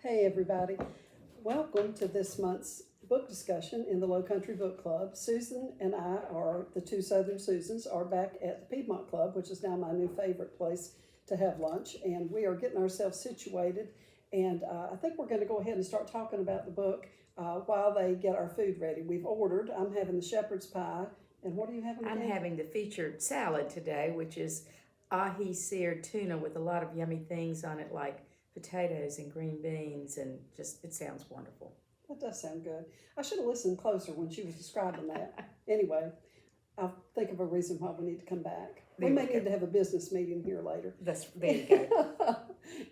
Hey everybody, welcome to this month's book discussion in the Lowcountry Book Club. Susan and I are the two Southern Susans are back at the Piedmont Club, which is now my new favorite place to have lunch, and we are getting ourselves situated, and I think we're going to go ahead and start talking about the book while they get our food ready. We've ordered. I'm having the shepherd's pie, and what are you having? I'm having the featured salad today, which is ahi seared tuna with a lot of yummy things on it, like potatoes and green beans, and just it sounds wonderful. That does sound good. I should have listened closer when she was describing that. Anyway, I'll think of a reason why we need to come back. We may need to have a business meeting here later. There you go.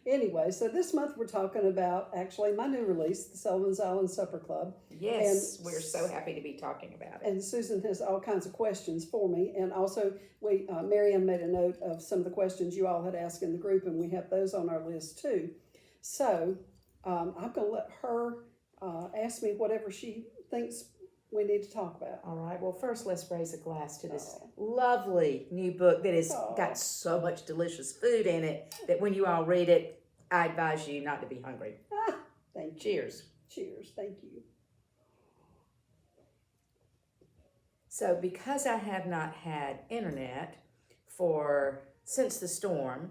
Anyway, so this month we're talking about actually my new release, the Sullivan's Island Supper Club. Yes, we're so happy to be talking about it. And Susan has all kinds of questions for me. And also, Marianne made a note of some of the questions you all had asked in the group, and we have those on our list too. So I'm going to let her ask me whatever she thinks we need to talk about. All right, well, first let's raise a glass to this lovely new book that has got so much delicious food in it that when you all read it, I advise you not to be hungry. Thank you. Cheers. Cheers. Thank you. So because I have not had internet since the storm,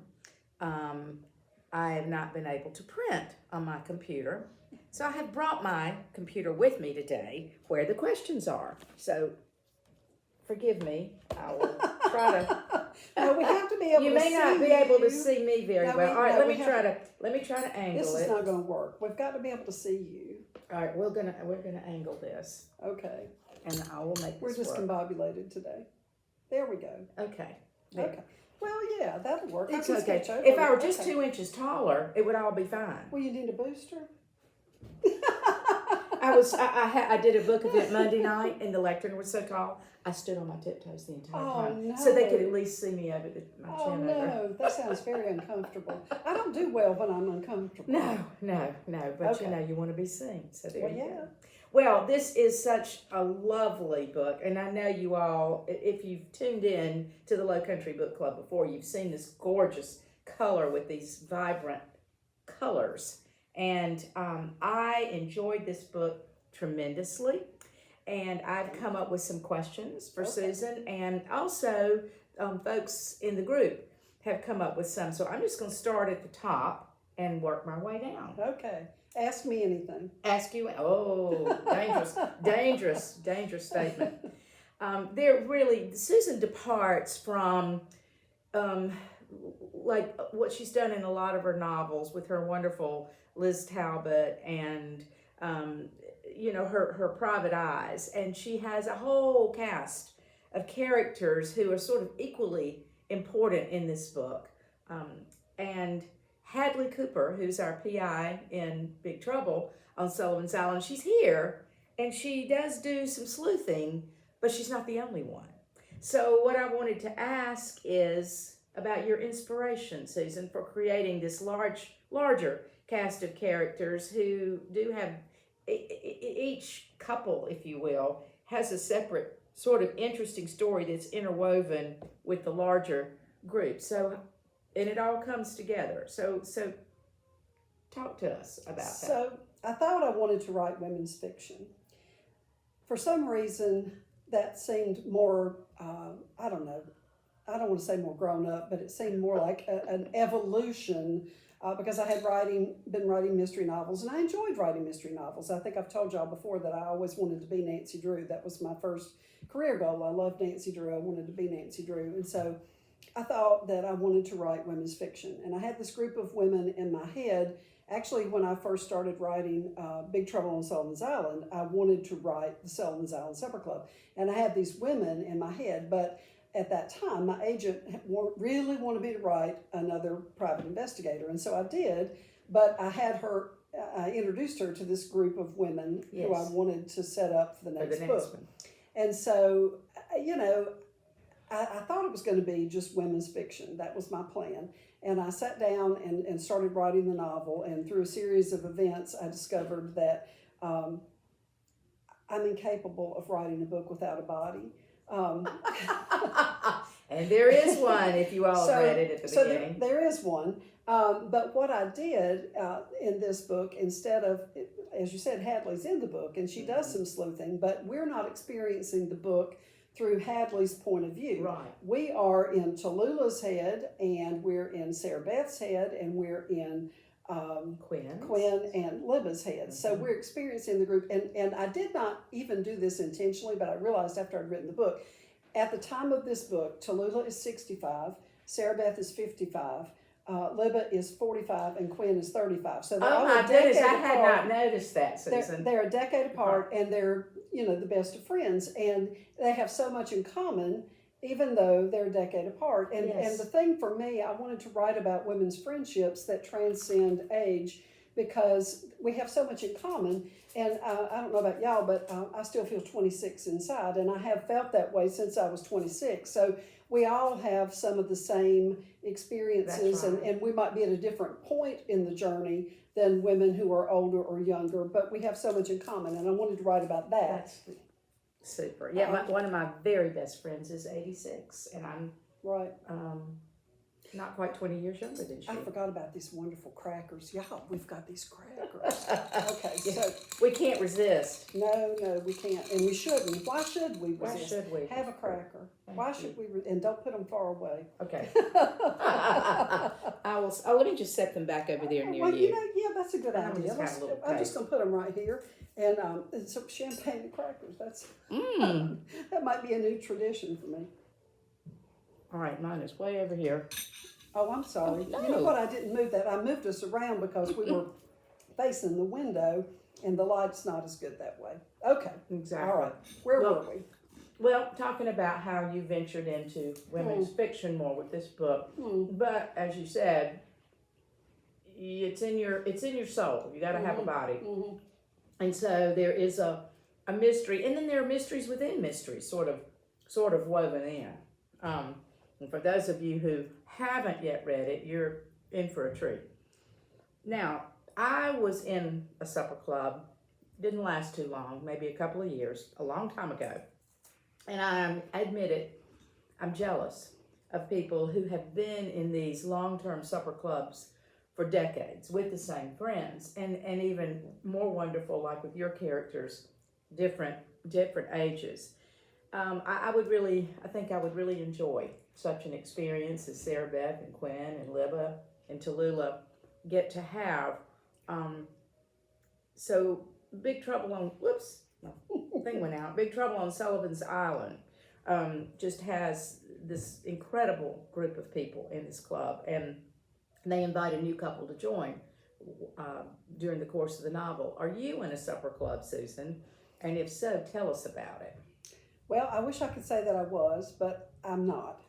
I have not been able to print on my computer. So I have brought my computer with me today where the questions are. So forgive me. I will try to. No, we have to be able you to may see not be able to see me very well. All right, no, let me try to angle it. This is not going to work. We've got to be able to see you. All right, we're gonna angle this. Okay. And I will make We're this just work. combobulated today. There we go. Okay. There. Okay. Well, yeah, that'll work. It's okay. If I were just 2 inches taller, it would all be fine. Well, you need a booster? I did a book event Monday night, and the lectern was so tall, I stood on my tiptoes the entire time, so they could at least see me over my chin. Oh no, that sounds very uncomfortable. I don't do well when I'm uncomfortable. No, but Okay. you want to be seen, so there Well, you yeah. go. Well, this is such a lovely book, and I know you all, if you've tuned in to the Lowcountry Book Club before, you've seen this gorgeous color with these vibrant colors. And I enjoyed this book tremendously, and I've come up with some questions for Susan, and also folks in the group have come up with some. So I'm just going to start at the top and work my way down. Okay. Ask me anything. Ask you, dangerous statement. Susan departs from like what she's done in a lot of her novels with her wonderful Liz Talbot and her private eyes, and she has a whole cast of characters who are sort of equally important in this book. And Hadley Cooper, who's our PI in Big Trouble on Sullivan's Island, she's here, and she does do some sleuthing, but she's not the only one. So what I wanted to ask is about your inspiration, Susan, for creating this larger cast of characters who do have, each couple, if you will, has a separate sort of interesting story that's interwoven with the larger group. And it all comes together. So talk to us about that. So I thought I wanted to write women's fiction. For some reason, that seemed more, I don't want to say more grown up, but it seemed more like an evolution because I had been writing mystery novels, and I enjoyed writing mystery novels. I think I've told y'all before that I always wanted to be Nancy Drew. That was my first career goal. I loved Nancy Drew. I wanted to be Nancy Drew. And so I thought that I wanted to write women's fiction. And I had this group of women in my head. Actually, when I first started writing Big Trouble on Sullivan's Island, I wanted to write the Sullivan's Island Supper Club. And I had these women in my head, but at that time, my agent really wanted me to write another private investigator. And so I did, but I introduced her to this group of women who I wanted to set up for the next book. One. And so, I thought it was going to be just women's fiction. That was my plan. And I sat down and started writing the novel. And through a series of events, I discovered that I'm incapable of writing a book without a body. And there is one, if you all read it at the beginning. There is one. But what I did in this book, instead of, as you said, Hadley's in the book and she does some sleuthing, but we're not experiencing the book through Hadley's point of view. Right. We are in Tallulah's head, and we're in Sarah Beth's head, and we're in Quinn and Libba's head. So we're experiencing the group. And I did not even do this intentionally, but I realized after I'd written the book, at the time of this book, Tallulah is 65, Sarah Beth is 55, Libba is 45, and Quinn is 35. So they're all my a decade goodness, I had apart. not noticed that, Susan. They're a decade apart, and they're, the best of friends, and they have so much in common, even though they're a decade apart. And the thing for me, I wanted to write about women's friendships that transcend age, because we have so much in common. And I don't know about y'all, but I still feel 26 inside, and I have felt that way since I was 26. So we all have some of the same experiences, That's right. and we might be at a different point in the journey than women who are older or younger, but we have so much in common, and I wanted to write about that. That's super. Yeah, one of my very best friends is 86, and I'm Right. not quite 20 years younger than she. I forgot about these wonderful crackers. Y'all, we've got these crackers. Okay, so We can't resist. no, we can't, and we shouldn't. Why should we resist? Why should we? Have a cracker. Thank Why you. should we? And don't put them far away. Okay. I will. Let me just set them back over there near Well, you. yeah, that's a good I'm idea. just have a little I'm just gonna put them right here, and some champagne and crackers. That's that might be a new tradition for me. All right, mine is way over here. Oh, I'm sorry. Oh, no. You know what? I didn't move that. I moved us around because we were facing the window, and the light's not as good that way. Okay. Exactly. All right. Where Well, were we? Well, talking about how you ventured into women's fiction more with this book, but as you said, it's in your soul. You got to have a body, and so there is a mystery, and then there are mysteries within mysteries, sort of woven in. And for those of you who haven't yet read it, you're in for a treat. Now, I was in a supper club. Didn't last too long, maybe a couple of years, a long time ago. And I admit it, I'm jealous of people who have been in these long-term supper clubs for decades with the same friends, and even more wonderful, like with your characters, different ages. I think I would really enjoy such an experience as Sarah Beth and Quinn and Libba and Tallulah get to have. So Big Trouble on, thing went out. Big Trouble on Sullivan's Island just has this incredible group of people in this club, and they invite a new couple to join during the course of the novel. Are you in a supper club, Susan? And if so, tell us about it. Well, I wish I could say that I was, but I'm not.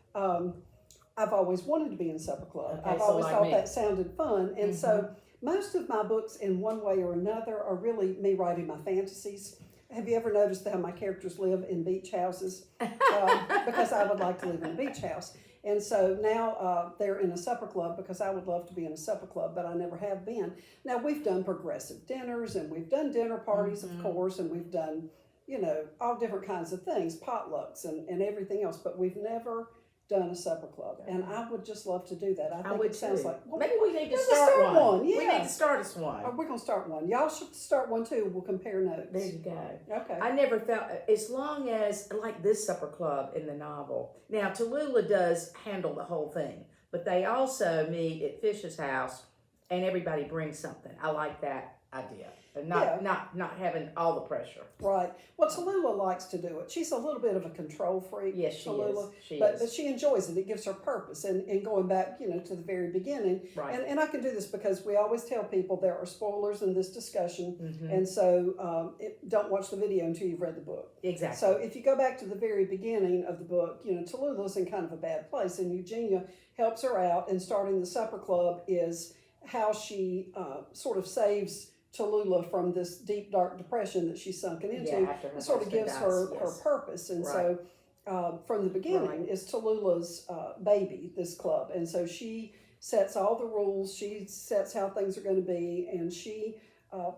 I've always wanted to be in a supper club. Okay, I've so always like thought me. that sounded fun, and so most of my books, in one way or another, are really me writing my fantasies. Have you ever noticed how my characters live in beach houses? Because I would like to live in a beach house. And so now they're in a supper club because I would love to be in a supper club, but I never have been. Now, we've done progressive dinners, and we've done dinner parties, of course, and we've done, all different kinds of things, potlucks and everything else, but we've never done a supper club. And I would just love to do that. I think would it sounds too. like, well, maybe we need to let's start one. Yeah. We need to start us one. We're going to start one. Y'all should start one too. We'll compare notes. There you go. Okay. I never felt, as long as, like this supper club in the novel. Now, Tallulah does handle the whole thing, but they also meet at Fish's house, and everybody brings something. I like that idea, and not having all the pressure. Right. Well, Tallulah likes to do it. She's a little bit of a control freak. Yes, she Tallulah, is. But she enjoys it. It gives her purpose. And going back, to the very beginning. Right. And I can do this because we always tell people there are spoilers in this discussion. And so don't watch the video until you've read the book. Exactly. So if you go back to the very beginning of the book, Tallulah's in kind of a bad place, and Eugenia helps her out, and starting the supper club is how she sort of saves Tallulah from this deep, dark depression that she's sunken into. It sort of gives her purpose. And so from the beginning is Tallulah's baby, this club. And so she sets all the rules. She sets how things are going to be. And she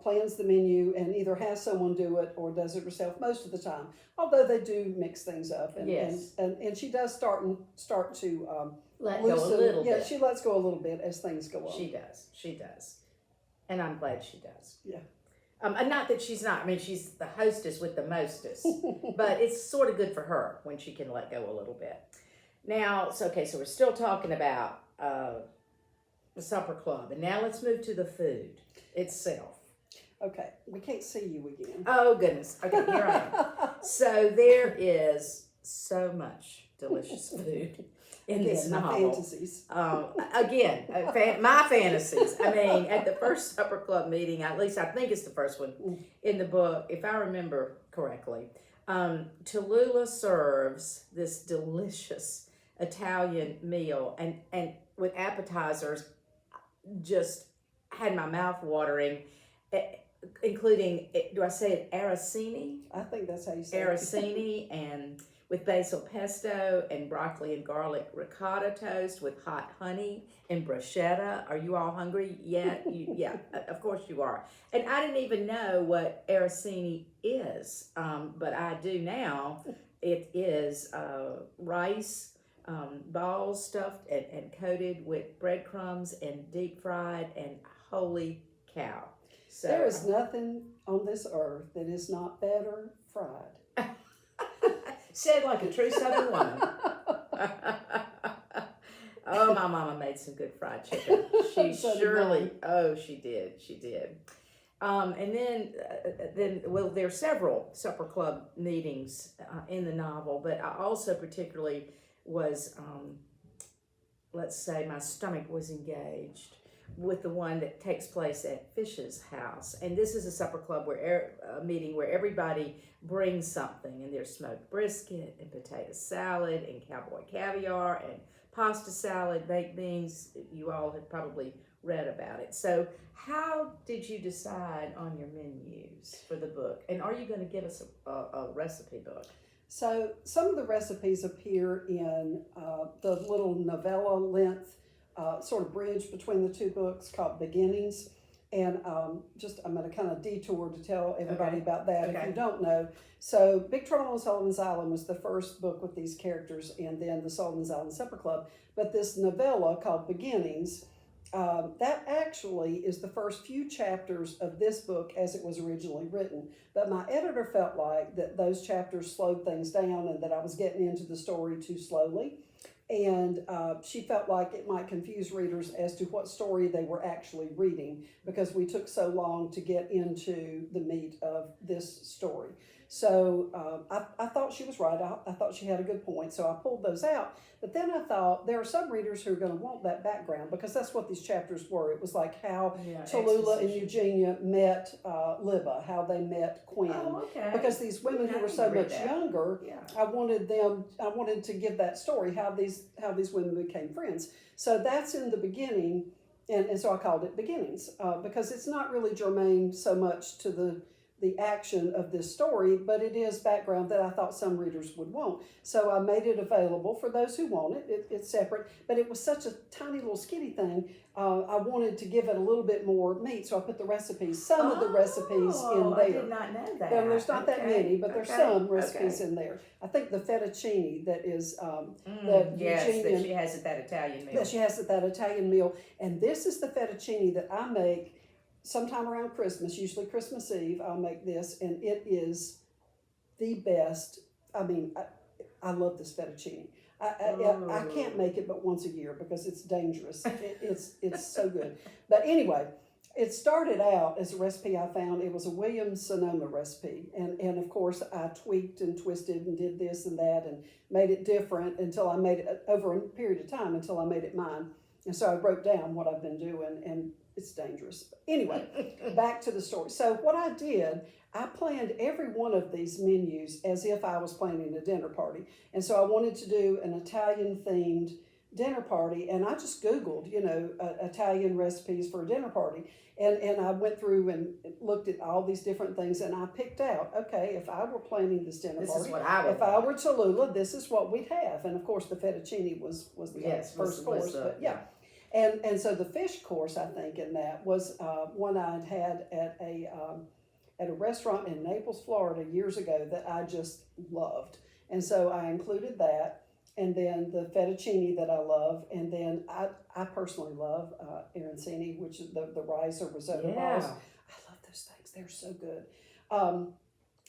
plans the menu and either has someone do it or does it herself most of the time. Although they do mix things up, and Yes. and she does start to Let loosen. go a little Yeah, bit. she lets go a little bit as things go on. She does, and I'm glad she does. Yeah. And not that she's not. I mean, she's the hostess with the mostest, but it's sort of good for her when she can let go a little bit. Now, so we're still talking about the supper club, and now let's move to the food itself. Okay, we can't see you again. Oh goodness. Okay, here I am. So there is so much delicious food in this my novel. fantasies. My fantasies. I mean, at the first supper club meeting, at least I think it's the first one in the book, if I remember correctly, Tallulah serves this delicious Italian meal, and with appetizers, just had my mouth watering, including, do I say it, arancini? I think that's how you say Arancini, and with basil pesto and broccoli and garlic ricotta toast with hot honey and bruschetta. Are you all hungry yet? Yeah, of course you are. And I didn't even know what arancini is, but I do now. It is rice balls stuffed and coated with breadcrumbs and deep fried, and holy cow. So, there is nothing on this earth that is not better fried. Said like a true Southern woman. Oh, my mama made some good fried chicken. She So did surely, mine. oh, she did. And then, well, there are several supper club meetings in the novel, but I also particularly was, let's say, my stomach was engaged with the one that takes place at Fish's house. And this is a supper club a meeting where everybody brings something, and there's smoked brisket and potato salad and cowboy caviar and pasta salad, baked beans. You all have probably read about it. So how did you decide on your menus for the book? And are you going to give us a recipe book? So some of the recipes appear in the little novella length sort of bridge between the two books called Beginnings. And I'm going to kind of detour to tell everybody about that if you don't know. So Big Trouble on Sullivan's Island was the first book with these characters, and then the Sullivan's Island Supper Club. But this novella called Beginnings, that actually is the first few chapters of this book as it was originally written. But my editor felt like that those chapters slowed things down and that I was getting into the story too slowly. And she felt like it might confuse readers as to what story they were actually reading because we took so long to get into the meat of this story. So I thought she was right. I thought she had a good point. So I pulled those out. But then I thought there are some readers who are going to want that background because that's what these chapters were. It was like how Tallulah and Eugenia met Libba, how they met Quinn. Oh, okay. Because these women who were so much younger, I wanted to give that story, how these women became friends. So that's in the beginning, and so I called it Beginnings because it's not really germane so much to the action of this story, but it is background that I thought some readers would want. So I made it available for those who want it. It's separate, but it was such a tiny little skinny thing. I wanted to give it a little bit more meat, so I put the recipes, some of the recipes in there. I did not know that. There's not that many, but there's some recipes in there. I think the fettuccine that is that she has at that Italian meal. That she has at that Italian meal, and this is the fettuccine that I make sometime around Christmas, usually Christmas Eve. I'll make this, and it is the best. I mean, I love this fettuccine. I can't make it but once a year because it's dangerous. It's so good. But anyway, it started out as a recipe I found. It was a William Sonoma recipe. And of course, I tweaked and twisted and did this and that and made it different until I made it, over a period of time, until I made it mine. And so I wrote down what I've been doing, and it's dangerous. But anyway, back to the story. So what I did, I planned every one of these menus as if I was planning a dinner party. And so I wanted to do an Italian-themed dinner party, and I just Googled, Italian recipes for a dinner party. And I went through and looked at all these different things, and I picked out, okay, if I were planning this dinner party, is what I would if I were Tallulah, this is what we'd have. And of course, the fettuccine was the first course. But yeah. And so the fish course, I think, in that was one I had at a restaurant in Naples, Florida, years ago that I just loved. And so I included that, and then the fettuccine that I love, and then I personally love arancini, which is the rice or risotto balls. I love those things; they're so good.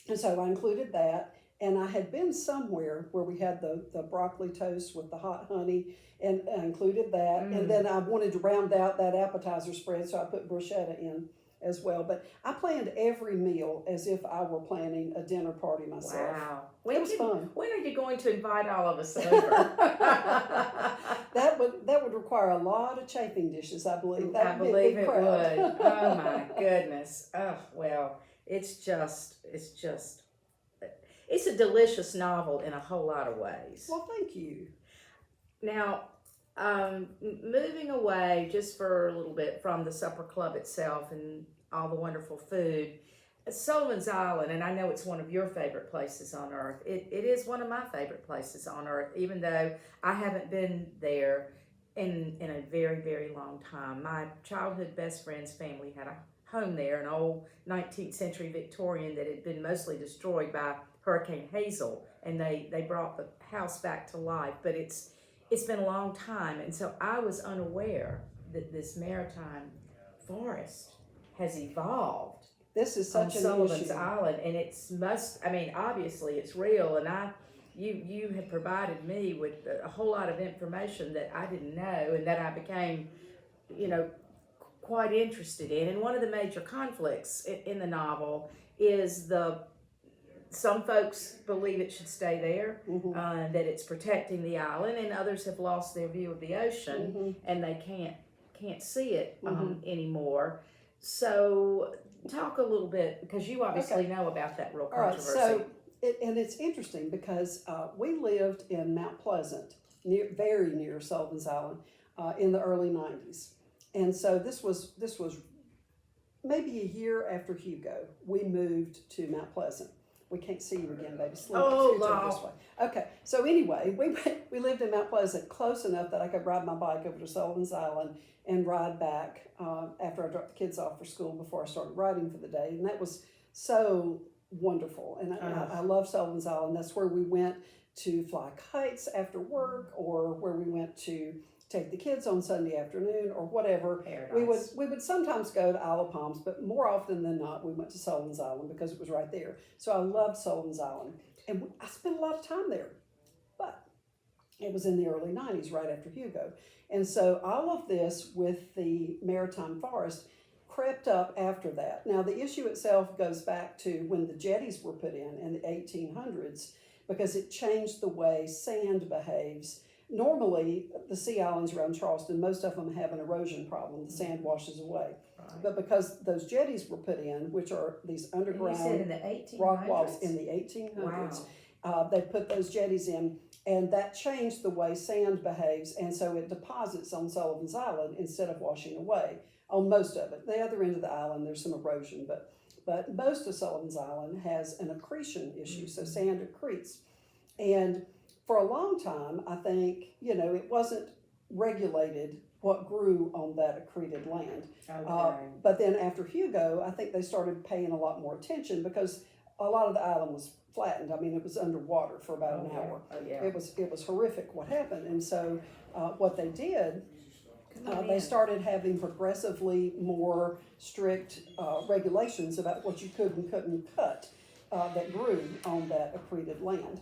And so I included that, and I had been somewhere where we had the broccoli toast with the hot honey, and I included that. And then I wanted to round out that appetizer spread, so I put bruschetta in as well. But I planned every meal as if I were planning a dinner party myself. Wow. It was fun. When are you going to invite all of us over? That would require a lot of chafing dishes, I believe. I believe it would. Oh my goodness. Oh, well, it's a delicious novel in a whole lot of ways. Well, thank you. Now, moving away just for a little bit from the supper club itself and all the wonderful food, Sullivan's Island, and I know it's one of your favorite places on earth. It is one of my favorite places on earth, even though I haven't been there in a very, very long time. My childhood best friend's family had a home there, an old 19th century Victorian that had been mostly destroyed by Hurricane Hazel, and they brought the house back to life. But it's been a long time, and so I was unaware that this maritime forest has evolved. This is such an Sullivan's issue. Island, and obviously it's real, and you have provided me with a whole lot of information that I didn't know, and that I became, quite interested in. And one of the major conflicts in the novel is some folks believe it should stay there, that it's protecting the island, and others have lost their view of the ocean, and they can't see it anymore. So talk a little bit, because you obviously know about that real controversy. All right, so it's interesting because we lived in Mount Pleasant, very near Sullivan's Island, in the early 90s. And so this was maybe a year after Hugo. We moved to Mount Pleasant. We can't see you again, baby. Scoot this way. Okay. So anyway, we lived in Mount Pleasant close enough that I could ride my bike over to Sullivan's Island and ride back after I dropped the kids off for school before I started riding for the day. And that was so wonderful. And I love Sullivan's Island. That's where we went to fly kites after work, or where we went to take the kids on Sunday afternoon, or whatever. Paradise. We would sometimes go to Isle of Palms, but more often than not, we went to Sullivan's Island because it was right there. So I loved Sullivan's Island, and I spent a lot of time there. But it was in the early 90s, right after Hugo. And so all of this with the maritime forest crept up after that. Now, the issue itself goes back to when the jetties were put in the 1800s, because it changed the way sand behaves. Normally, the sea islands around Charleston, most of them have an erosion problem. The sand washes away. Right. But because those jetties were put in, which are these underground rock walls in the 1800s, they put those jetties in, and that changed the way sand behaves, and so it deposits on Sullivan's Island instead of washing away on most of it. The other end of the island, there's some erosion, but most of Sullivan's Island has an accretion issue, so sand accretes. And for a long time, I think, it wasn't regulated what grew on that accreted land. Okay. But then after Hugo, I think they started paying a lot more attention, because a lot of the island was flattened. I mean, it was underwater for about an hour. It was horrific what happened. And so what they did, they started having progressively more strict regulations about what you could and couldn't cut that grew on that accreted land.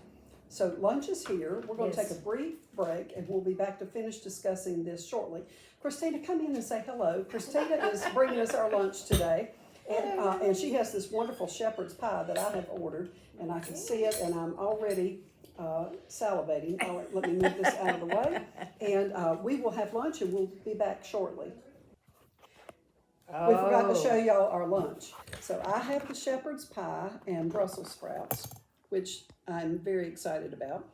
So lunch is here. We're going to take a brief break, and we'll be back to finish discussing this shortly. Christina, come in and say hello. Christina is bringing us our lunch today, and she has this wonderful shepherd's pie that I have ordered, and I can see it, and I'm already salivating. All right, let me move this out of the way, and we will have lunch, and we'll be back shortly. We forgot to show y'all our lunch. So I have the shepherd's pie and Brussels sprouts, which I'm very excited about.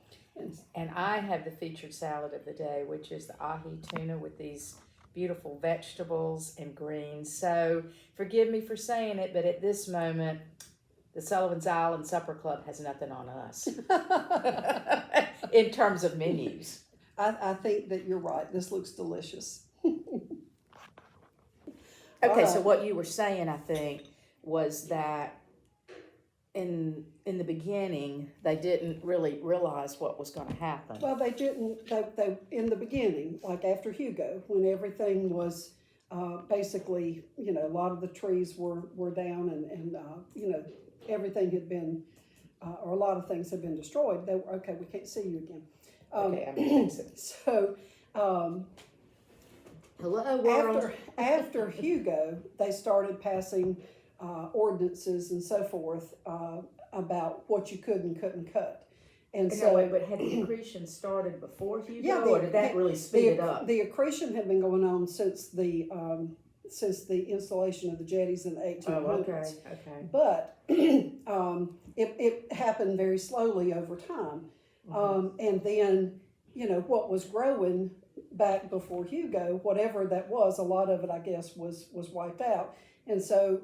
And I have the featured salad of the day, which is the ahi tuna with these beautiful vegetables and greens. So forgive me for saying it, but at this moment, the Sullivan's Island Supper Club has nothing on us in terms of menus. I think that you're right. This looks delicious. Okay, All so right. what you were saying, I think, was that in the beginning they didn't really realize what was going to happen. Well, they didn't. They in the beginning, like after Hugo, when everything was basically, a lot of the trees were down, and everything had been, or a lot of things had been destroyed. They were okay. We can't see you again. Okay, I'm gonna fix it. So. Hello, world. After Hugo, they started passing ordinances and so forth about what you could and couldn't cut. And No, so, wait, but had the accretion started before Hugo, yeah, or did that really speed it up? The accretion had been going on since the installation of the jetties in the 1800s. Oh, okay. But it happened very slowly over time. And then, what was growing back before Hugo, whatever that was, a lot of it, I guess, was wiped out. And so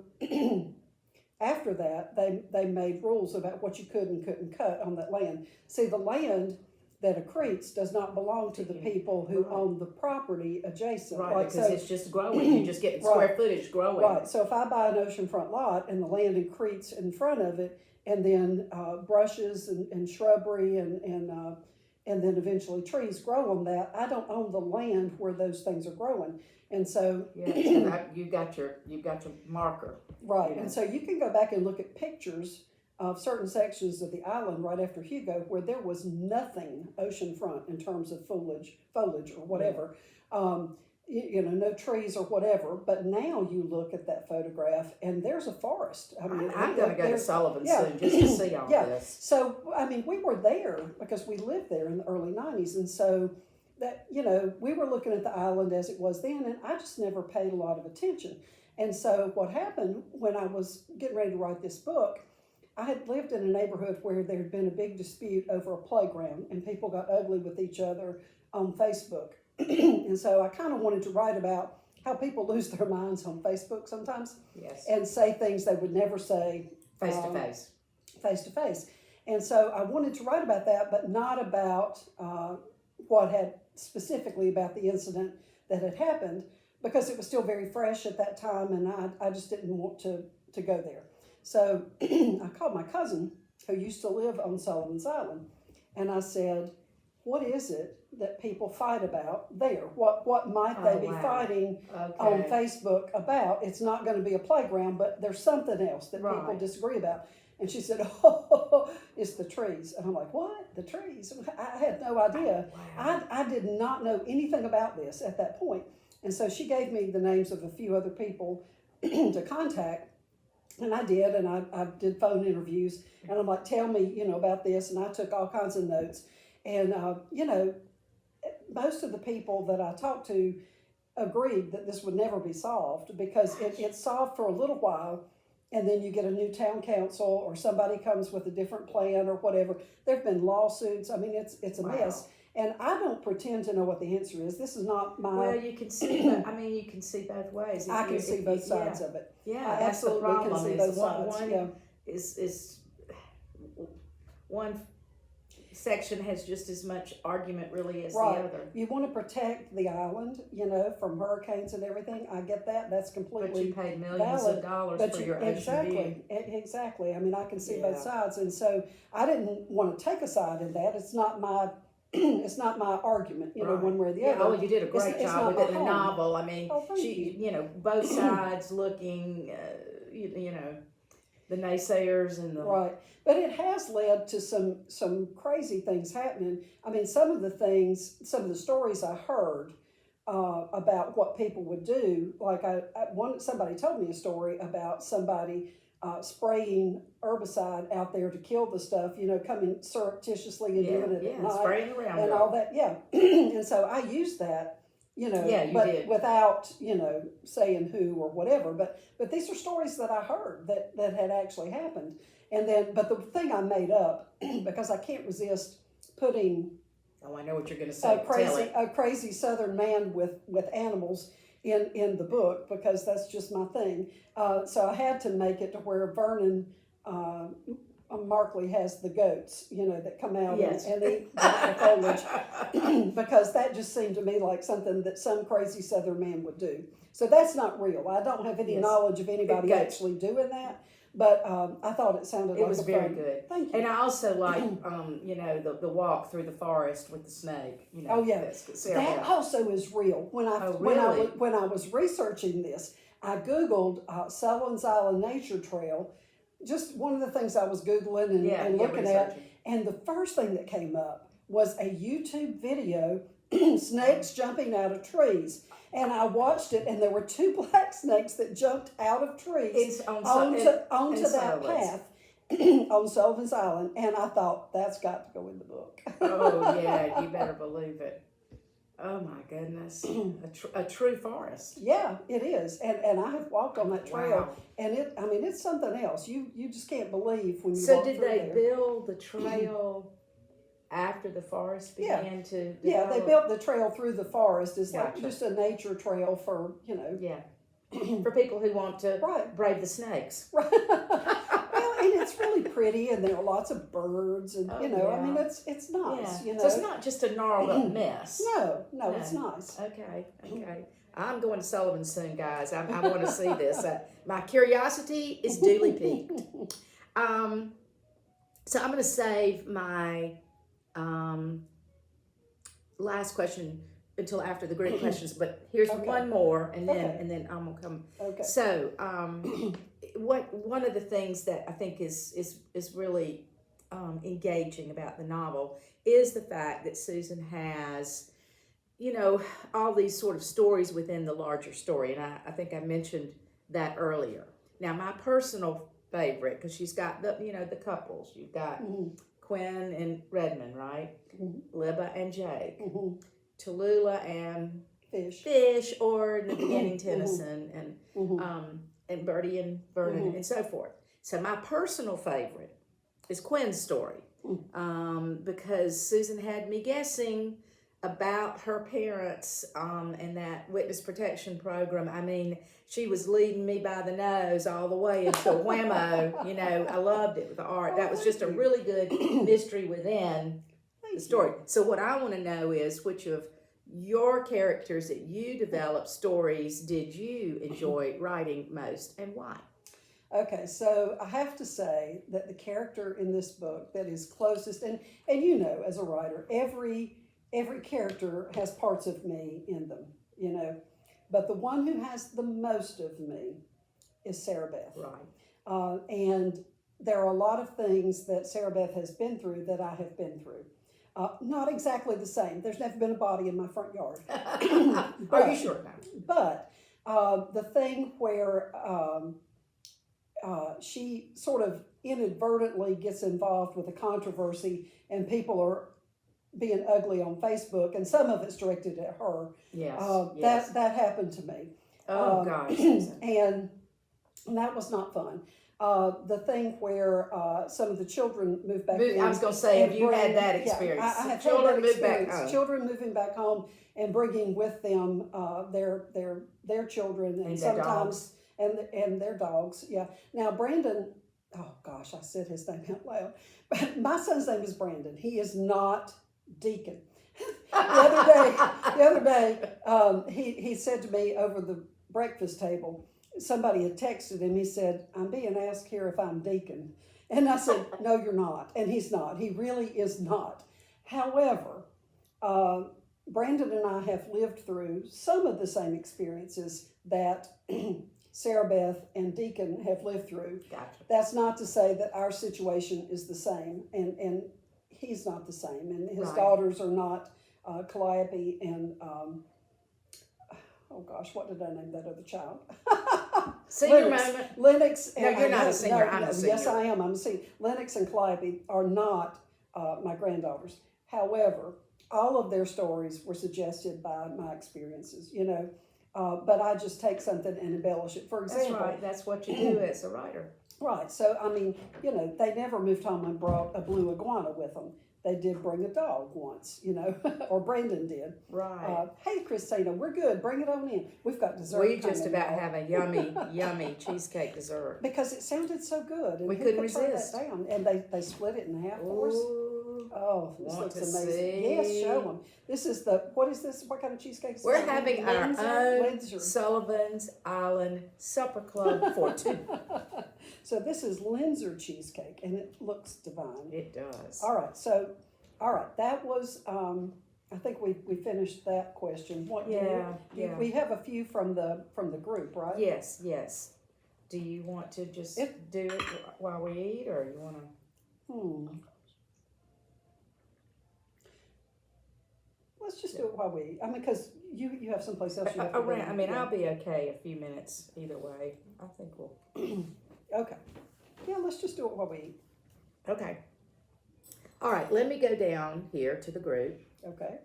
after that, they made rules about what you could and couldn't cut on that land. See, the land that accretes does not belong to the people who own the property adjacent. Right, because it's just growing. You're just getting square footage growing. Right. So if I buy an oceanfront lot and the land accretes in front of it, and then brushes and shrubbery and then eventually trees grow on that, I don't own the land where those things are growing. And so you've got your marker. Right. And so you can go back and look at pictures of certain sections of the island right after Hugo where there was nothing oceanfront in terms of foliage or whatever. No trees or whatever. But now you look at that photograph and there's a forest. I mean, I'm going to go to Sullivan soon just to see all this. So, I mean, we were there because we lived there in the early 90s. And so that, we were looking at the island as it was then, and I just never paid a lot of attention. And so what happened when I was getting ready to write this book, I had lived in a neighborhood where there had been a big dispute over a playground and people got ugly with each other on Facebook. And so I kind of wanted to write about how people lose their minds on Facebook sometimes. Yes. And say things they would never say face to face. Face to face. And so I wanted to write about that, but not about what had specifically about the incident that had happened, because it was still very fresh at that time, and I just didn't want to go there. So I called my cousin, who used to live on Sullivan's Island, and I said, what is it that people fight about there? What might they be fighting on Facebook about? It's not going to be a playground, but there's something else that people disagree about. And she said, oh, it's the trees. And I'm like, what? The trees? I had no idea. Wow. I did not know anything about this at that point. And so she gave me the names of a few other people to contact. And I did, and I did phone interviews. And I'm like, tell me, about this. And I took all kinds of notes. And, most of the people that I talked to agreed that this would never be solved, because it's solved for a little while, and then you get a new town council or somebody comes with a different plan or whatever. There have been lawsuits. I mean, it's a mess. And I don't pretend to know what the answer is. This is not my... Well, you can see, you can see both ways. I can see both sides of it. Yeah, I that's the absolutely problem. can see both sides. One is one section has just as much argument really as the other. You want to protect the island, from hurricanes and everything. I get that. That's completely But you paid millions valid, of dollars for your ocean view. Exactly. I mean, I can see both sides, and so I didn't want to take a side in that. It's not my it's not my argument, one way or the other. Oh, you did a great job with it in the novel. I mean, both sides looking, the naysayers and the... Right. But it has led to some crazy things happening. I mean, some of the stories I heard about what people would do, like somebody told me a story about somebody spraying herbicide out there to kill the stuff, coming surreptitiously and doing it at night. Spraying around and all that, and so I used that, but did. without, saying who or whatever. But these are stories that I heard that had actually happened. And then, but the thing I made up, because I can't resist putting... Oh, I know what you're going to say. A crazy Southern man with animals in the book, because that's just my thing. So I had to make it to where Vernon Markley has the goats, that come out Yes. and eat the foliage, because that just seemed to me like something that some crazy Southern man would do. So that's not real. I don't have any Yes. knowledge of anybody Good. actually doing that, but I thought it sounded like It was a very fun. good. Thank you. And I also like, the walk through the forest with the snake. Oh, yeah. That's Sarah That Beth. also is real. When I Oh, when I really? was when I was researching this, I Googled Sullivan's Island Nature Trail. Just one of the things I was Googling and looking at, researching. and the first thing that came up was a YouTube video, snakes jumping out of trees. And I watched it, and there were 2 black snakes that jumped out of trees It's on onto in that Sullivan's. path on Sullivan's Island. And I thought, that's got to go in the book. Oh, yeah, you better believe it. Oh, my goodness. A true forest. Yeah, it is. And I have walked on that trail, Wow. and it's something else. You just can't believe when you So walk did through they there. build the trail after the forest began to develop? Yeah, they built the trail through the forest. It's like Gotcha. just a nature trail for, Yeah. For people who want to right. brave the snakes. Right. Well, and it's really pretty, and there are lots of birds, and Oh, it's nice. So it's not just a gnarled up mess. No, it's nice. Okay. I'm going to Sullivan soon, guys. I want to see this. My curiosity is duly piqued. So I'm going to save my last question until after the great questions. But here's one more, and then I'm gonna come. Okay. So one of the things that I think is really engaging about the novel is the fact that Susan has, all these sort of stories within the larger story. And I think I mentioned that earlier. Now, my personal favorite, because she's got the couples. You've got Quinn and Redmond, right? Libba and Jake. Tallulah and Fish, or in the beginning Tennyson, and Bertie and Vernon, and so forth. So my personal favorite is Quinn's story, because Susan had me guessing about her parents and that witness protection program. I mean, she was leading me by the nose all the way until whammo. I loved it with the art. That was just a really good mystery within the story. So what I want to know is, which of your characters that you developed stories did you enjoy writing most, and why? Okay, so I have to say that the character in this book that is closest, and as a writer, every character has parts of me in them, but the one who has the most of me is Sarah Beth. Right. And there are a lot of things that Sarah Beth has been through that I have been through. Not exactly the same. There's never been a body in my front yard. Are you sure now? But the thing where she sort of inadvertently gets involved with a controversy, and people are being ugly on Facebook, and some of it's directed at her. Yes. That happened to me. Oh, gosh. And that was not fun. The thing where some of the children moved back in. I was going to say, have you had that experience? Yeah, I have Children had that moved back experience. home. Children moving back home and bringing with them their children, and sometimes and their dogs. Yeah. Now Brandon. Oh gosh, I said his name out loud. But my son's name is Brandon. He is not Deacon. The other day, he said to me over the breakfast table, somebody had texted him. He said, "I'm being asked here if I'm Deacon," and I said, "No, you're not." And he's not. He really is not. However, Brandon and I have lived through some of the same experiences that Sarah Beth and Deacon have lived through. Gotcha. That's not to say that our situation is the same, and he's not the same, and his daughters are not Calliope and oh gosh, what did I name that other child? Senior moment. Lennox. No, you're not a senior. I'm a senior. Yes, I am. I'm a senior. Lennox and Calliope are not my granddaughters. However, all of their stories were suggested by my experiences. but I just take something and embellish it. For example, That's right. That's what you do as a writer. Right. So, I mean, they never moved home and brought a blue iguana with them. They did bring a dog once, or Brandon did. Right. Hey, Christina, we're good. Bring it on in. We've got dessert. We just about have a yummy, yummy cheesecake dessert. Because it sounded so good. And we who couldn't could turn resist. that down? And they split it in half for us. Oh, this Want looks to amazing. see? Yes, show them. This is what is this? What kind of cheesecake is We're this? having our own Linzer. Sullivan's Island Supper Club for two. So this is Linzer cheesecake, and it looks divine. It does. All right, that was, I think we finished that question. What we have a few from the group, right? Yes. Do you want to just do it while we eat, or you want to? Let's just do it while we eat. I mean, because you have someplace else you have to go. Around, I mean, I'll be okay a few minutes either way. I think we'll. Okay. Yeah, let's just do it while we eat. Okay. All right, let me go down here to the group. Okay.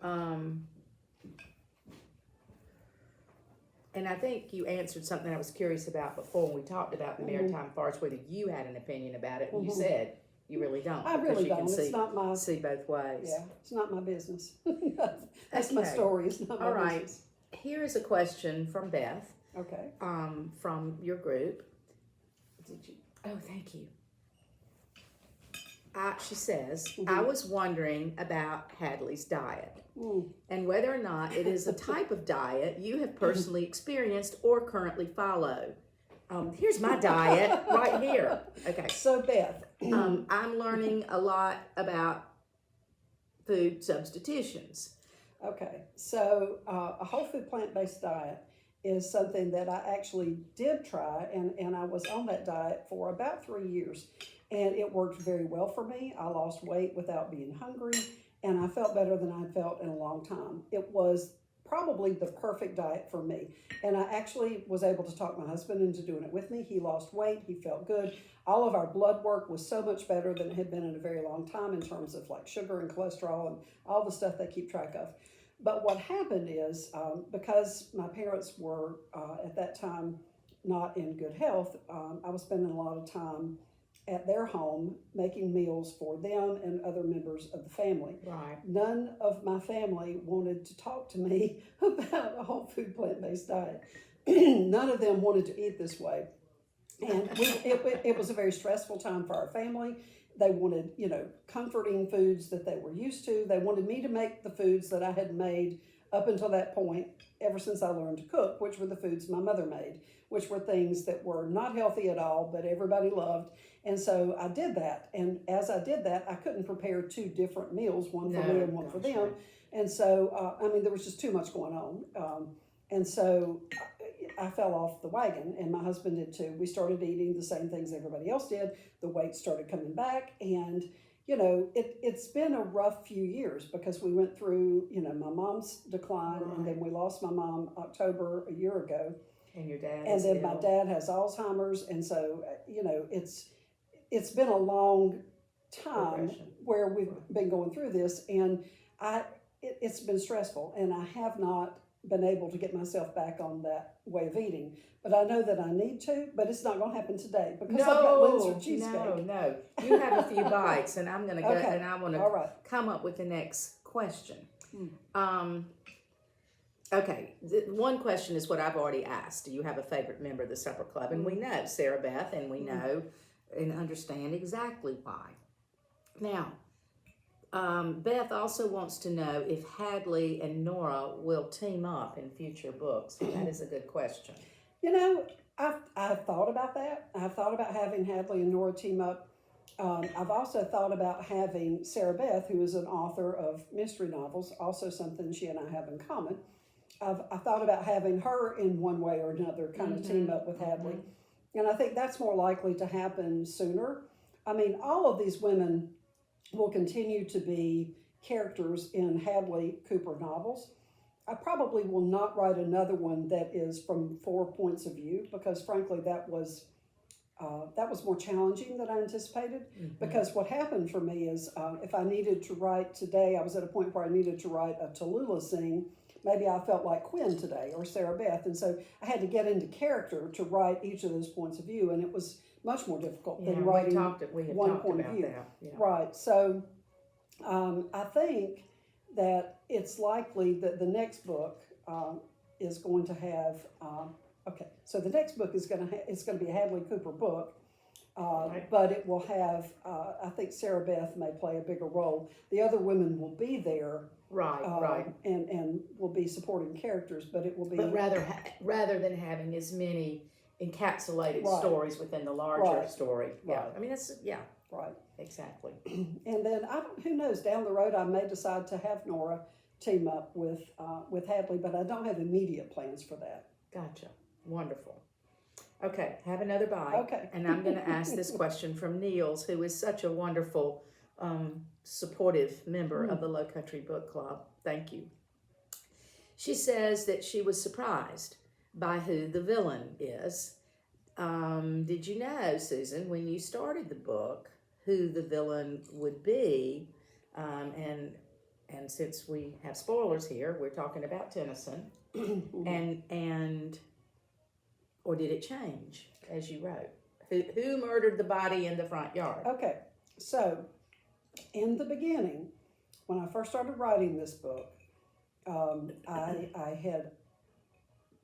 And I think you answered something I was curious about before when we talked about the maritime forest, whether you had an opinion about it. And you said you really don't. I really don't. Can It's not my... see both ways. Yeah, it's not my business. That's my story. It's not my business. All right. Here is a question from Beth. Okay. From your group. Did you? Oh, thank you. She says, I was wondering about Hadley's diet and whether or not it is a type of diet you have personally experienced or currently follow. Here's my diet right here. Okay. So, Beth. I'm learning a lot about food substitutions. Okay. So, a whole food plant-based diet is something that I actually did try, and I was on that diet for about 3 years. And it worked very well for me. I lost weight without being hungry, and I felt better than I'd felt in a long time. It was probably the perfect diet for me. And I actually was able to talk my husband into doing it with me. He lost weight. He felt good. All of our blood work was so much better than it had been in a very long time in terms of like sugar and cholesterol and all the stuff they keep track of. But what happened is, because my parents were at that time not in good health, I was spending a lot of time at their home making meals for them and other members of the family. Right. None of my family wanted to talk to me about a whole food plant-based diet. None of them wanted to eat this way. And it was a very stressful time for our family. They wanted, comforting foods that they were used to. They wanted me to make the foods that I had made up until that point, ever since I learned to cook, which were the foods my mother made, which were things that were not healthy at all, but everybody loved. And so I did that. And as I did that, I couldn't prepare two different meals, one for me and one for them. And so, there was just too much going on. And so I fell off the wagon, and my husband did too. We started eating the same things everybody else did. The weight started coming back, and it's been a rough few years because we went through, my mom's decline, and then we lost my mom October a year ago. And your dad is ill. My dad has Alzheimer's, and so, it's been a long time where we've been going through this, and it's been stressful, and I have not been able to get myself back on that way of eating. But I know that I need to, but it's not going to happen today because I've got Windsor cheesecake. No. You have a few bites, and I'm going to go, and I want to come up with the next question. Okay, one question is what I've already asked. Do you have a favorite member of the supper club? And we know Sarah Beth, and we know and understand exactly why. Now, Beth also wants to know if Hadley and Nora will team up in future books. That is a good question. I've thought about that. I've thought about having Hadley and Nora team up. I've also thought about having Sarah Beth, who is an author of mystery novels, also something she and I have in common. I thought about having her in one way or another kind of team up with Hadley. And I think that's more likely to happen sooner. I mean, all of these women will continue to be characters in Hadley Cooper novels. I probably will not write another one that is from 4 points of view because, frankly, that was more challenging than I anticipated. Because what happened for me is if I needed to write today, I was at a point where I needed to write a Tallulah scene. maybe I felt like Quinn today or Sarah Beth. And so I had to get into character to write each of those points of view. And it was much more difficult than writing one point of view. That. Yeah. Right. So I think that it's likely that the next book is going to have, okay, so the next book is going to it's going to be a Hadley Cooper book. Right. But it will have, I think Sarah Beth may play a bigger role. The other women will be there, Right. and will be supporting characters. But it will be, But rather than having as many encapsulated Right. stories within the larger Right. story. Yeah, Right. I mean that's right. exactly. And then who knows, down the road I may decide to have Nora team up with Hadley, but I don't have immediate plans for that. Gotcha. Wonderful. Okay, have another bite. Okay. And I'm going to ask this question from Niels, who is such a wonderful, supportive member of the Lowcountry Book Club. Thank you. She says that she was surprised by who the villain is. Did you know, Susan, when you started the book, who the villain would be? And since we have spoilers here, we're talking about Tennyson. and or did it change as you wrote? Who murdered the body in the front yard? Okay, so in the beginning, when I first started writing this book, I had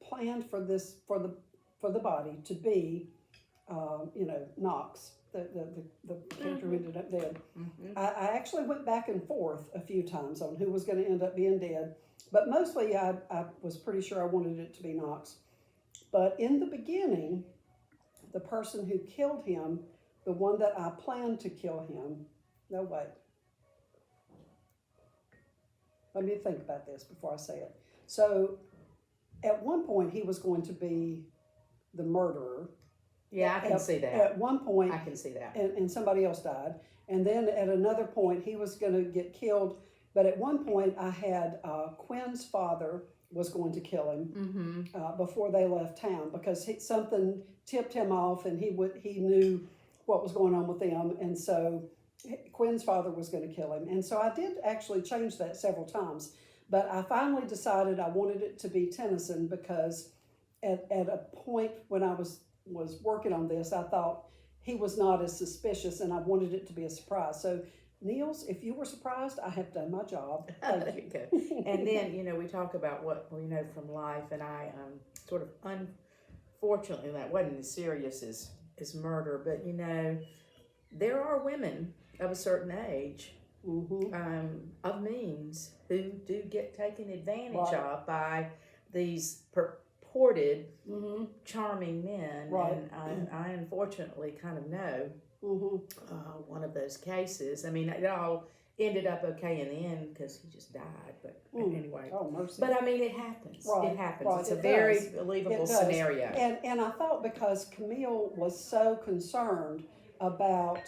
planned for the body to be, Knox, the character who ended up dead. Mm-hmm. I actually went back and forth a few times on who was going to end up being dead, but mostly I was pretty sure I wanted it to be Knox. But in the beginning, the person who killed him, the one that I planned to kill him, no, wait. Let me think about this before I say it. So, at one point, he was going to be the murderer. Yeah, I can see that. At one point, I can see that. and somebody else died. And then at another point, he was going to get killed. But at one point, I had Quinn's father was going to kill him before they left town because something tipped him off, and he knew what was going on with them, and so Quinn's father was going to kill him. And so I did actually change that several times, but I finally decided I wanted it to be Tennyson because at a point when I was working on this, I thought he was not as suspicious, and I wanted it to be a surprise. So Niels, if you were surprised, I have done my job. Thank you. Good. And then, we talk about what we know from life, and I sort of, unfortunately, that wasn't as serious as murder, but, there are women of a certain age, of means, who do get taken advantage of by these purported charming men. Right. And I unfortunately kind of know one of those cases. I mean, it all ended up okay in the end because he just died. But anyway, oh mercy! But I mean, it happens. Right. It happens. Right. It's a very believable scenario. And I thought because Camille was so concerned about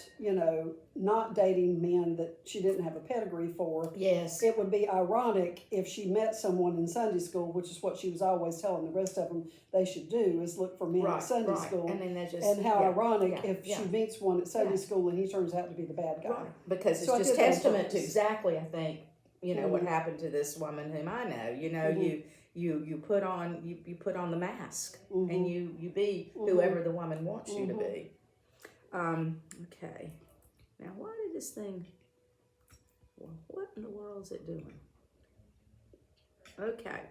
not dating men that she didn't have a pedigree for. Yes. It would be ironic if she met someone in Sunday school, which is what she was always telling the rest of them they should do, is look for men at Sunday school. And then and how ironic if she meets one at Sunday school and he turns out to be the bad guy. Right. Because it's just testament to exactly, I think, what happened to this woman whom I know. You put on the mask and you be whoever the woman wants you to be. Okay. Now, why did this thing? Well, what in the world is it doing? Okay.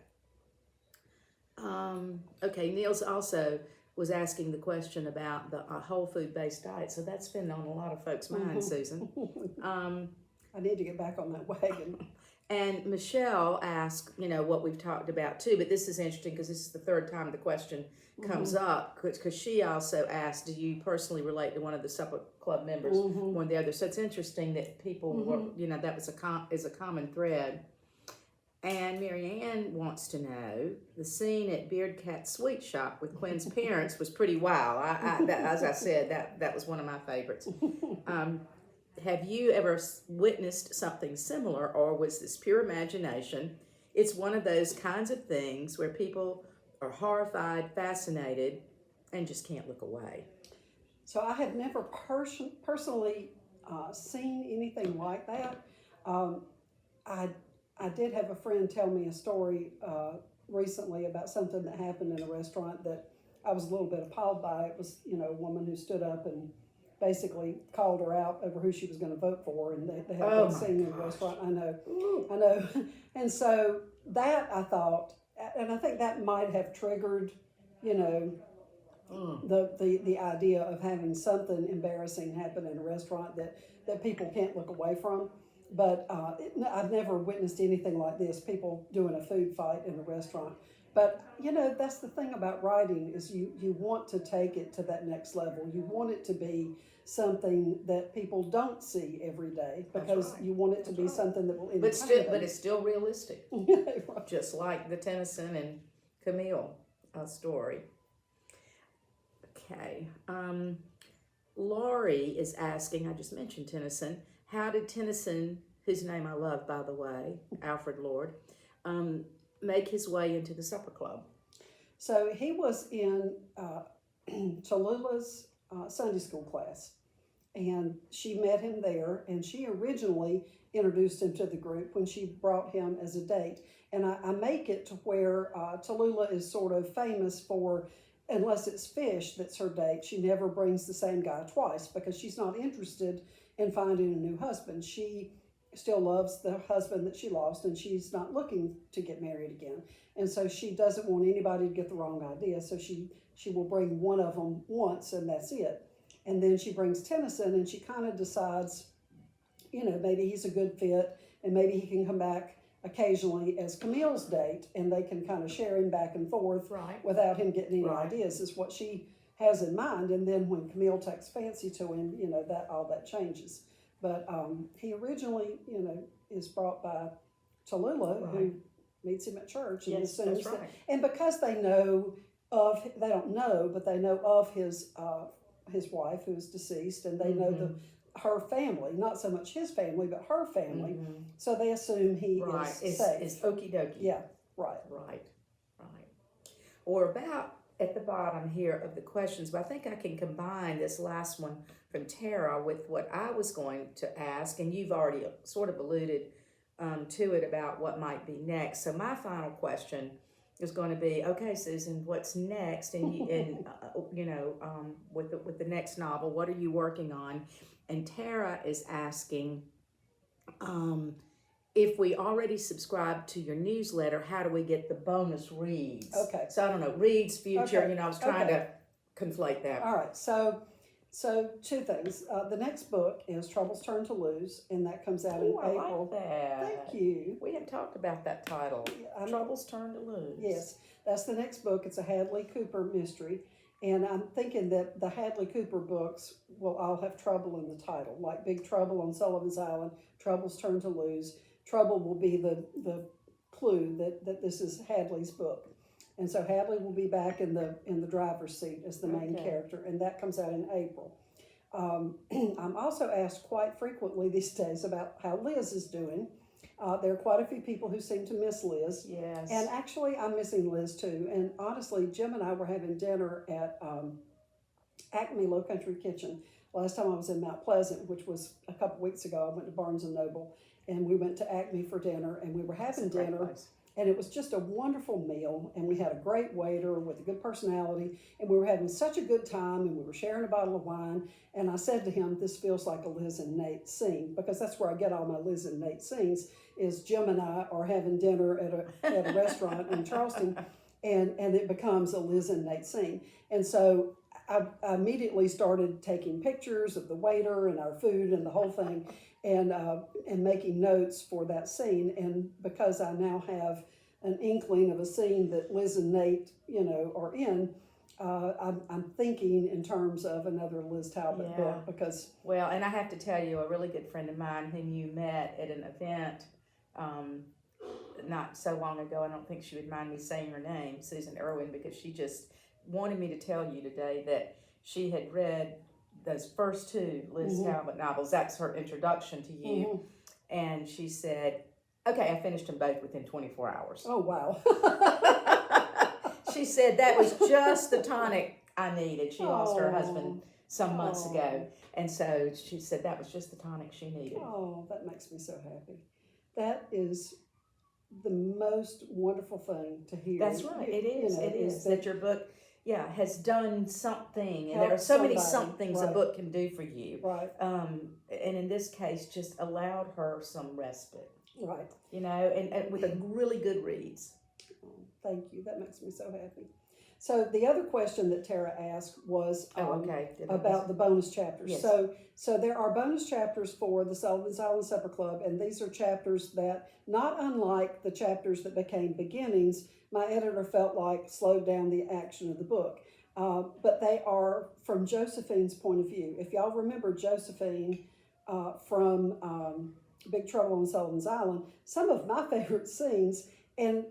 Okay. Niels also was asking the question about the whole food based diet, so that's been on a lot of folks' minds, Susan. I need to get back on that wagon. And Michelle asked, what we've talked about too, but this is interesting because this is the third time the question comes up, because she also asked, do you personally relate to one of the supper club members, one or the other? So it's interesting that people were, that was is a common thread. And Mary Ann wants to know, the scene at Beard Cat Sweet Shop with Quinn's parents was pretty wild. As I said, that was one of my favorites. Have you ever witnessed something similar, or was this pure imagination? It's one of those kinds of things where people are horrified, fascinated, and just can't look away. So I have never personally seen anything like that. I I did have a friend tell me a story recently about something that happened in a restaurant that I was a little bit appalled by. It was, a woman who stood up and basically called her out over who she was going to vote for, and they had a big scene in the restaurant. I know. And so that, I thought, and I think that might have triggered, the idea of having something embarrassing happen in a restaurant that people can't look away from. But I've never witnessed anything like this, people doing a food fight in a restaurant. But, that's the thing about writing is you want to take it to that next level. You want it to be something that people don't see every day because you want it to be something that will entertain them. But it's still realistic. Right. Just like the Tennyson and Camille story. Okay. Laurie is asking, I just mentioned Tennyson, how did Tennyson, whose name I love, by the way, Alfred Lord, make his way into the supper club? So he was in Tallulah's Sunday school class, and she met him there, and she originally introduced him to the group when she brought him as a date. And I make it to where Tallulah is sort of famous for, unless it's fish that's her date, she never brings the same guy twice because she's not interested in finding a new husband. She still loves the husband that she lost, and she's not looking to get married again. And so she doesn't want anybody to get the wrong idea. So she will bring one of them once, and that's it. And then she brings Tennyson, and she kind of decides, maybe he's a good fit, and maybe he can come back occasionally as Camille's date, and they can kind of share him back and forth without him getting any ideas, is what she has in mind. And then when Camille takes fancy to him, that all that changes. But he originally, is brought by Tallulah, who meets him at church. And yes, that's right. And because they don't know, but they know of his wife who is deceased, and they know her family, not so much his family, but her family. So they assume he is safe. It's okie dokie. Yeah, right. Or about at the bottom here of the questions, but I think I can combine this last one from Tara with what I was going to ask, and you've already sort of alluded to it about what might be next. So my final question is going to be, okay, Susan, what's next? And with the next novel, what are you working on? And Tara is asking, if we already subscribe to your newsletter, how do we get the bonus reads? Okay. So I don't know, reads, future, Okay. I was trying to conflate that. All right, so two things. The next book is Troubles Turn to Lose, and that comes out in April. I like that. Thank you. We hadn't talked about that title. Troubles Turn to Lose. Yes, that's the next book. It's a Hadley Cooper mystery. And I'm thinking that the Hadley Cooper books will all have trouble in the title, like Big Trouble on Sullivan's Island, Troubles Turn to Lose. Trouble will be the clue that this is Hadley's book. And so Hadley will be back in the driver's seat as the main character, and that comes out in April. I'm also asked quite frequently these days about how Liz is doing. There are quite a few people who seem to miss Liz. Yes. And actually, I'm missing Liz too. And honestly, Jim and I were having dinner at Acme Lowcountry Kitchen last time I was in Mount Pleasant, which was a couple weeks ago. I went to Barnes & Noble, and we went to Acme for dinner, and we were having dinner. And it was just a wonderful meal, and we had a great waiter with a good personality, and we were having such a good time, and we were sharing a bottle of wine, and I said to him, this feels like a Liz and Nate scene, because that's where I get all my Liz and Nate scenes, is Jim and I are having dinner at a restaurant in Charleston, and it becomes a Liz and Nate scene. And so I immediately started taking pictures of the waiter and our food and the whole thing, and making notes for that scene. And because I now have an inkling of a scene that Liz and Nate, are in, I'm thinking in terms of another Liz Talbot book because... Well, and I have to tell you, a really good friend of mine whom you met at an event not so long ago, I don't think she would mind me saying her name, Susan Irwin, because she just wanted me to tell you today that she had read those first two Liz Talbot novels. That's her introduction to you. And she said, okay, I finished them both within 24 hours. Oh, wow. She said that was just the tonic I needed. She lost her husband some months ago. And so she said that was just the tonic she needed. Oh, that makes me so happy. That is the most wonderful thing to hear. That's right. It is. You know, It is that your book, has done something, and there are Helped so many somebody, somethings a right. book can do for you. Right, And in this case, just allowed her some respite. right. And with a really good reads. Oh, thank you. That makes me so happy. So the other question that Tara asked was about the bonus chapters. Yes. So there are bonus chapters for the Sullivan's Island Supper Club, and these are chapters that, not unlike the chapters that became beginnings, my editor felt like slowed down the action of the book. But they are from Josephine's point of view. If y'all remember Josephine from Big Trouble on Sullivan's Island, some of my favorite scenes, and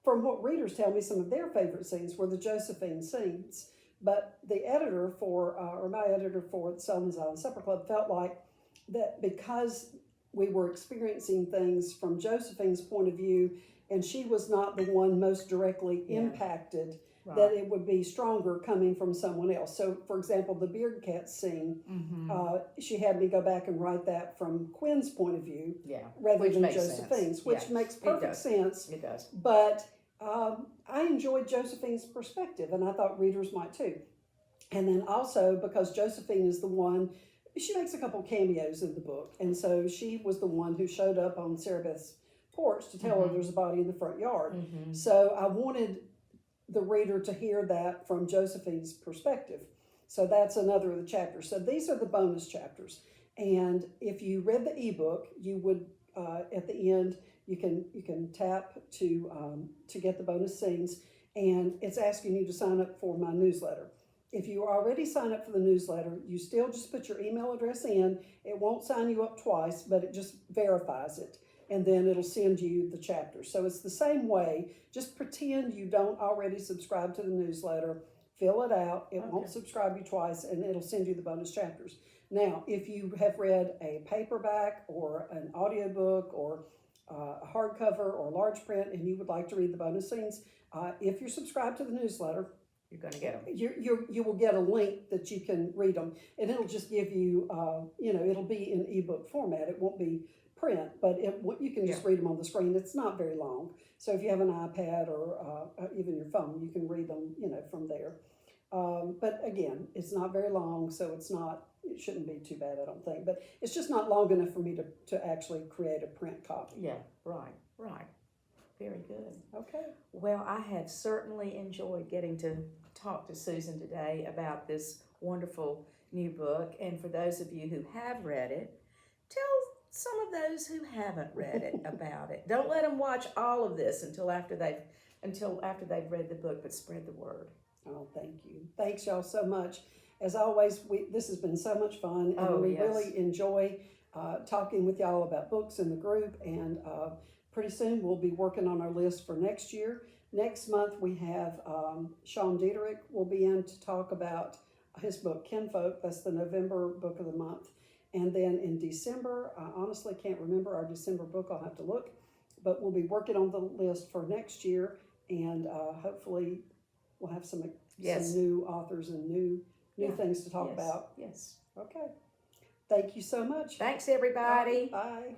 from what readers tell me, some of their favorite scenes were the Josephine scenes. But the editor my editor for the Sullivan's Island Supper Club felt like that because we were experiencing things from Josephine's point of view, and she was not the one most directly impacted, Right. that it would be stronger coming from someone else. So, for example, the Beard Cat scene, she had me go back and write that from Quinn's point of view rather Which than makes Josephine's, sense. which Yeah, makes it perfect does. sense. It does. But I enjoyed Josephine's perspective, and I thought readers might too. And then also, because Josephine is the one, she makes a couple cameos in the book, and so she was the one who showed up on Sarah Beth's porch to tell her there's a body in the front yard. So I wanted the reader to hear that from Josephine's perspective. So that's another of the chapters. So these are the bonus chapters. And if you read the ebook, you would at the end you can tap to get the bonus scenes, and it's asking you to sign up for my newsletter. If you already sign up for the newsletter, you still just put your email address in. It won't sign you up twice, but it just verifies it. And then it'll send you the chapter. So it's the same way. Just pretend you don't already subscribe to the newsletter. Fill it out. It won't subscribe you twice, and it'll send you the bonus chapters. Now, if you have read a paperback or an audiobook or a hardcover or large print, and you would like to read the bonus scenes, if you're subscribed to the newsletter, you're going to get them. You will get a link that you can read them, and it'll just give you, it'll be in ebook format. It won't be print, but you can just read them on the screen. It's not very long. So if you have an iPad or even your phone, you can read them, from there. But again, it's not very long, so it shouldn't be too bad, I don't think. But it's just not long enough for me to actually create a print copy. Yeah, right. Very good. Okay. Well, I have certainly enjoyed getting to talk to Susan today about this wonderful new book. And for those of you who have read it, tell some of those who haven't read it about it. Don't let them watch all of this until after they've read the book, but spread the word. Oh, thank you. Thanks y'all so much. As always, this has been so much fun, and we really enjoy talking with y'all about books in the group, and pretty soon we'll be working on our list for next year. Next month we have Sean Dieterich will be in to talk about his book, Kinfolk. That's the November book of the month. And then in December, I honestly can't remember our December book. I'll have to look. But we'll be working on the list for next year, and hopefully we'll have some new authors and new things to talk about. Yes. Okay. Thank you so much. Thanks, everybody. Bye.